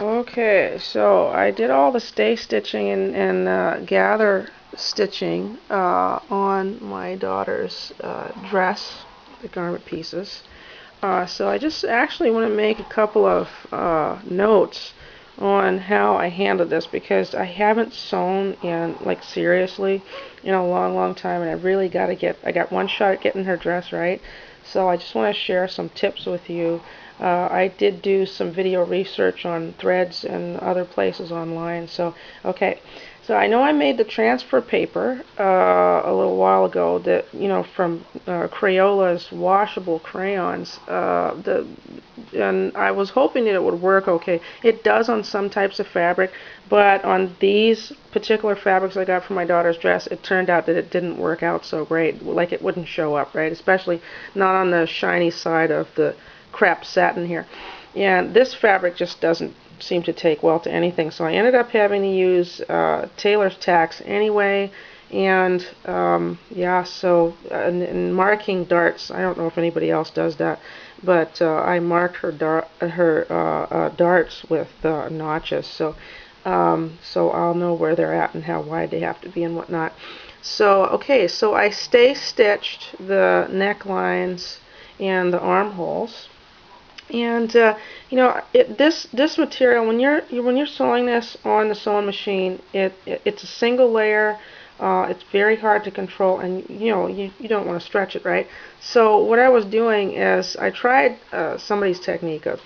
Okay, so I did all the stay stitching and gather stitching on my daughter's dress, the garment pieces. So I just actually want to make a couple of notes on how I handled this because I haven't sewn in like seriously in a long time, and I really got to I got one shot at getting her dress right. So I just want to share some tips with you. I did do some video research on Threads and other places online. So okay, so I know I made the transfer paper a little while ago that from Crayola's washable crayons. And I was hoping that it would work okay. It does on some types of fabric, but on these particular fabrics I got for my daughter's dress, it turned out that it didn't work out so great. Like it wouldn't show up, right? Especially not on the shiny side of the crap satin here. And this fabric just doesn't seem to take well to anything, so I ended up having to use tailor's tacks anyway. And yeah, so and marking darts, I don't know if anybody else does that, but I marked her darts with notches, so I'll know where they're at and how wide they have to be and whatnot. So okay, so I stay stitched the necklines and the armholes. And this material, when you're sewing this on the sewing machine, it's a single layer. It's very hard to control, and you don't want to stretch it, right? So what I was doing is I tried somebody's technique of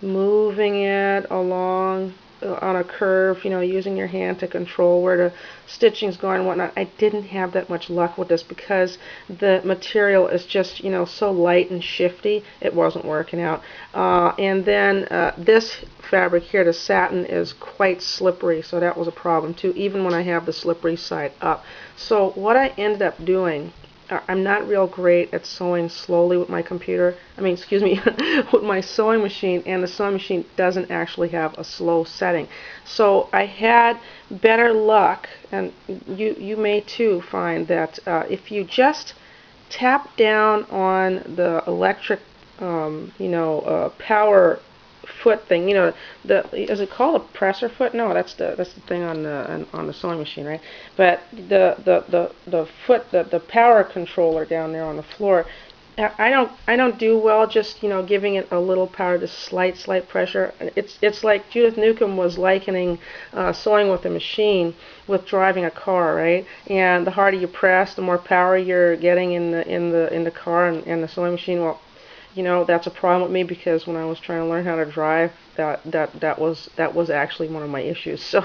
moving it along on a curve, using your hand to control where the stitching's going and whatnot. I didn't have that much luck with this because the material is just, so light and shifty. It wasn't working out. And then this fabric here, the satin, is quite slippery, so that was a problem too, even when I have the slippery side up. So what I ended up doing, I'm not real great at sewing slowly with my computer. I mean, excuse me, with my sewing machine, and the sewing machine doesn't actually have a slow setting. So I had better luck, and you may too find that if you just tap down on the electric, power foot thing. Is it called a presser foot? No, that's the thing on the sewing machine, right? But the foot, the power controller down there on the floor. I don't do well just giving it a little power, just slight pressure. It's like Judith Newcomb was likening sewing with a machine with driving a car, right? And the harder you press, the more power you're getting in the car and the sewing machine. Well, that's a problem with me because when I was trying to learn how to drive, that was actually one of my issues. So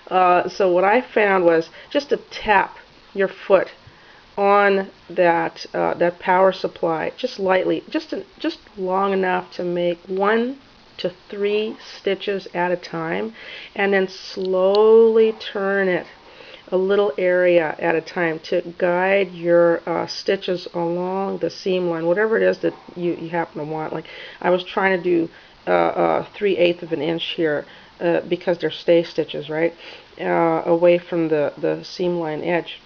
what I found was just to tap your foot on that power supply just lightly, just long enough to make 1 to 3 stitches at a time, and then slowly turn it a little area at a time to guide your stitches along the seam line, whatever it is that you happen to want. Like I was trying to do 3/8 of an inch here because they're stay stitches, right? Away from the seam line edge.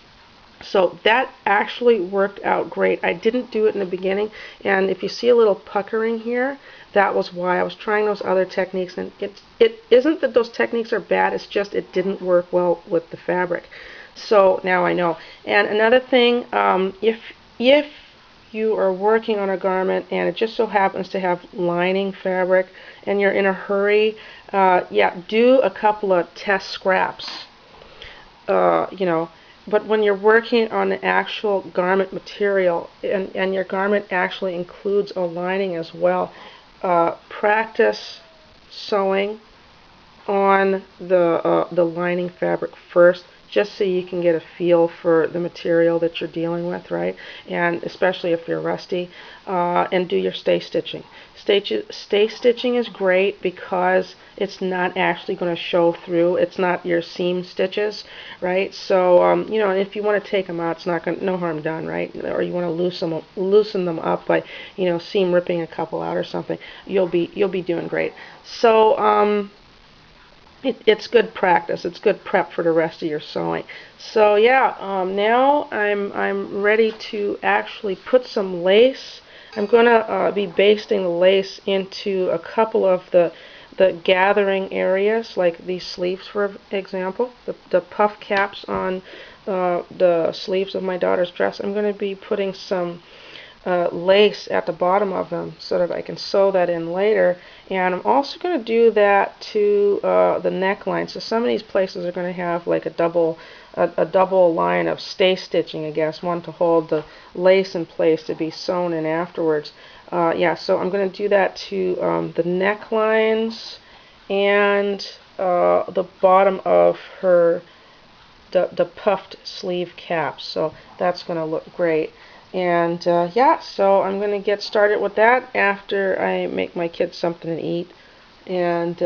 So that actually worked out great. I didn't do it in the beginning, and if you see a little puckering here, that was why. I was trying those other techniques, and it isn't that those techniques are bad, it's just it didn't work well with the fabric. So now I know. And another thing, if you are working on a garment and it just so happens to have lining fabric and you're in a hurry, yeah, do a couple of test scraps. uh, you know, but when you're working on the actual garment material, and your garment actually includes a lining as well, practice sewing on the lining fabric first, just so you can get a feel for the material that you're dealing with, right? And especially if you're rusty, and do your stay stitching. Stay stitching is great because it's not actually going to show through. It's not your seam stitches, right? So if you want to take them out, it's not no harm done, right? Or you want to loosen them up by seam ripping a couple out or something. You'll be doing great. So it's good practice. It's good prep for the rest of your sewing. So yeah, now I'm ready to actually put some lace. I'm gonna be basting the lace into a couple of the the gathering areas, like these sleeves, for example, the puff caps on the sleeves of my daughter's dress. I'm going to be putting some lace at the bottom of them so that I can sew that in later. And I'm also going to do that to the neckline. So some of these places are going to have like a double line of stay stitching, I guess, one to hold the lace in place to be sewn in afterwards. Yeah, so I'm going to do that to the necklines and the bottom of her the puffed sleeve caps. So that's going to look great. And yeah, so I'm going to get started with that after I make my kids something to eat and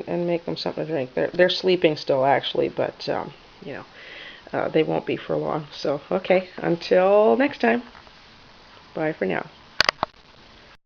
make them something to drink. They're sleeping still, actually, but you know, they won't be for long. So okay, until next time. Bye for now.